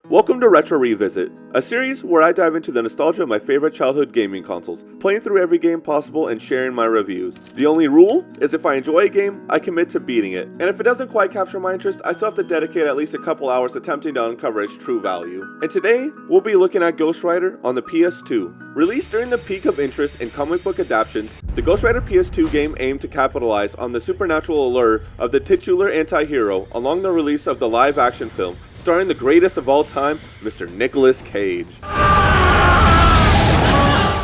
Welcome to Retro Revisit, a series where I dive into the nostalgia of my favorite childhood gaming consoles, playing through every game possible and sharing my reviews. The only rule is if I enjoy a game, I commit to beating it, and if it doesn't quite capture my interest, I still have to dedicate at least a couple hours attempting to uncover its true value. And today, we'll be looking at Ghost Rider on the PS2. Released during the peak of interest in comic book adaptations, the Ghost Rider PS2 game aimed to capitalize on the supernatural allure of the titular anti-hero along the release of the live-action film, starring the greatest of all time, Mr. Nicolas Cage.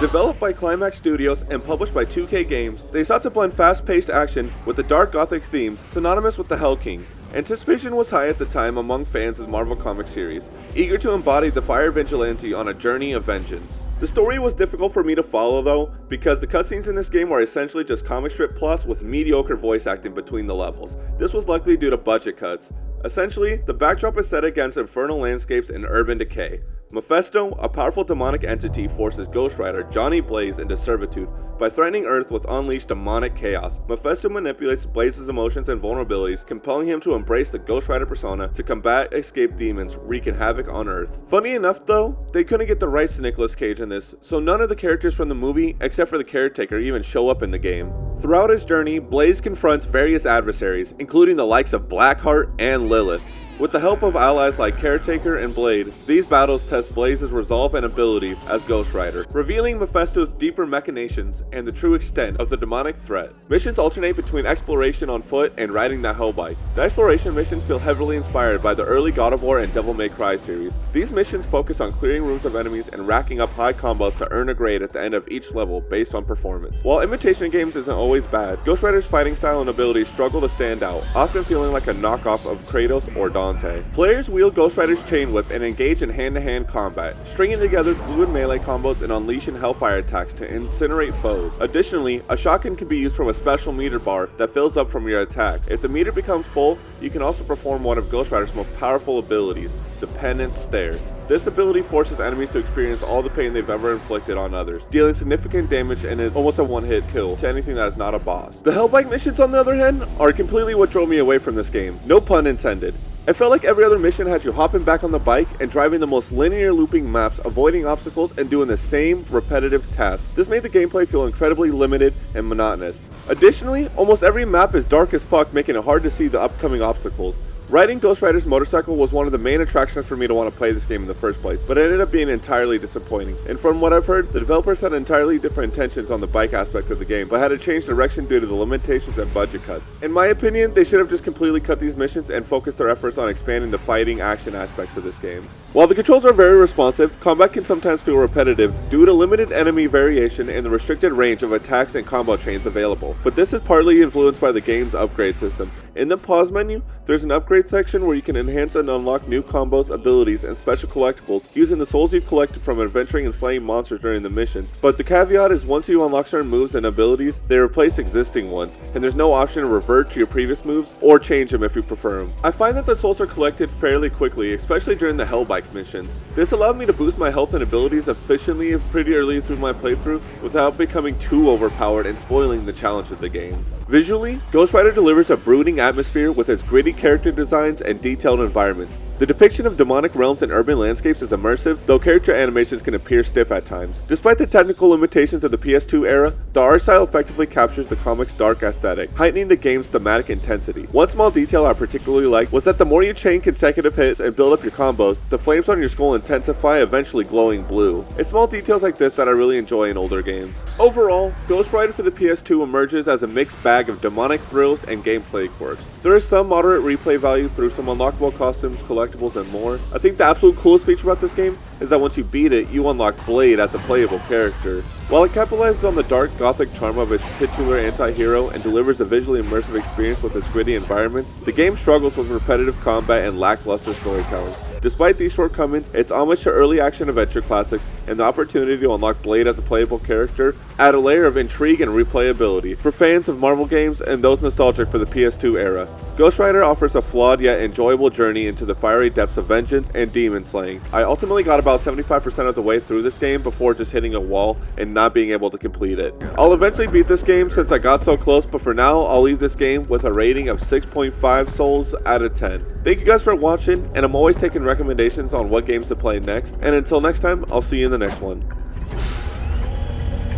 Developed by Climax Studios and published by 2K Games, they sought to blend fast-paced action with the dark gothic themes synonymous with the Hell King. Anticipation was high at the time among fans of the Marvel Comics series, eager to embody the fire vigilante on a journey of vengeance. The story was difficult for me to follow though, because the cutscenes in this game are essentially just comic strip plots with mediocre voice acting between the levels. This was likely due to budget cuts. Essentially, the backdrop is set against infernal landscapes and urban decay. Mephisto, a powerful demonic entity, forces Ghost Rider Johnny Blaze into servitude by threatening Earth with unleashed demonic chaos. Mephisto manipulates Blaze's emotions and vulnerabilities, compelling him to embrace the Ghost Rider persona to combat escaped demons wreaking havoc on Earth. Funny enough though, they couldn't get the rights to Nicolas Cage in this, so none of the characters from the movie, except for the caretaker, even show up in the game. Throughout his journey, Blaze confronts various adversaries, including the likes of Blackheart and Lilith. With the help of allies like Caretaker and Blade, these battles test Blaze's resolve and abilities as Ghost Rider, revealing Mephisto's deeper machinations and the true extent of the demonic threat. Missions alternate between exploration on foot and riding the Hellbike. The exploration missions feel heavily inspired by the early God of War and Devil May Cry series. These missions focus on clearing rooms of enemies and racking up high combos to earn a grade at the end of each level based on performance. While imitation games isn't always bad, Ghost Rider's fighting style and abilities struggle to stand out, often feeling like a knockoff of Kratos or Dante. Players wield Ghost Rider's chain whip and engage in hand-to-hand combat, stringing together fluid melee combos and unleashing hellfire attacks to incinerate foes. Additionally, a shotgun can be used from a special meter bar that fills up from your attacks. If the meter becomes full, you can also perform one of Ghost Rider's most powerful abilities, the Penance Stare. This ability forces enemies to experience all the pain they've ever inflicted on others, dealing significant damage and is almost a one-hit kill to anything that is not a boss. The Hellbike missions, on the other hand, are completely what drove me away from this game. No pun intended. It felt like every other mission had you hopping back on the bike and driving the most linear looping maps, avoiding obstacles and doing the same repetitive tasks. This made the gameplay feel incredibly limited and monotonous. Additionally, almost every map is dark as fuck, making it hard to see the upcoming obstacles. Riding Ghost Rider's motorcycle was one of the main attractions for me to want to play this game in the first place, but it ended up being entirely disappointing. And from what I've heard, the developers had entirely different intentions on the bike aspect of the game, but had to change direction due to the limitations and budget cuts. In my opinion, they should have just completely cut these missions and focused their efforts on expanding the fighting action aspects of this game. While the controls are very responsive, combat can sometimes feel repetitive due to limited enemy variation and the restricted range of attacks and combo chains available, but this is partly influenced by the game's upgrade system. In the pause menu, there's an upgrade section where you can enhance and unlock new combos, abilities, and special collectibles using the souls you've collected from adventuring and slaying monsters during the missions. But the caveat is once you unlock certain moves and abilities, they replace existing ones, and there's no option to revert to your previous moves or change them if you prefer them. I find that the souls are collected fairly quickly, especially during the Hellbike missions. This allowed me to boost my health and abilities efficiently pretty early through my playthrough without becoming too overpowered and spoiling the challenge of the game. Visually, Ghost Rider delivers a brooding atmosphere with its gritty character designs and detailed environments. The depiction of demonic realms and urban landscapes is immersive, though character animations can appear stiff at times. Despite the technical limitations of the PS2 era, the art style effectively captures the comic's dark aesthetic, heightening the game's thematic intensity. One small detail I particularly liked was that the more you chain consecutive hits and build up your combos, the flames on your skull intensify, eventually glowing blue. It's small details like this that I really enjoy in older games. Overall, Ghost Rider for the PS2 emerges as a mixed bag of demonic thrills and gameplay quirks. There is some moderate replay value through some unlockable costumes, collectibles, and more. I think the absolute coolest feature about this game is that once you beat it, you unlock Blade as a playable character. While it capitalizes on the dark gothic charm of its titular anti-hero and delivers a visually immersive experience with its gritty environments, the game struggles with repetitive combat and lackluster storytelling. Despite these shortcomings, its homage to early action-adventure classics and the opportunity to unlock Blade as a playable character add a layer of intrigue and replayability for fans of Marvel games and those nostalgic for the PS2 era. Ghost Rider offers a flawed yet enjoyable journey into the fiery depths of vengeance and demon slaying. I ultimately got about 75% of the way through this game before just hitting a wall and not being able to complete it. I'll eventually beat this game since I got so close, but for now I'll leave this game with a rating of 6.5 souls out of 10. Thank you guys for watching, and I'm always taking recommendations on what games to play next, and until next time, I'll see you in the next one.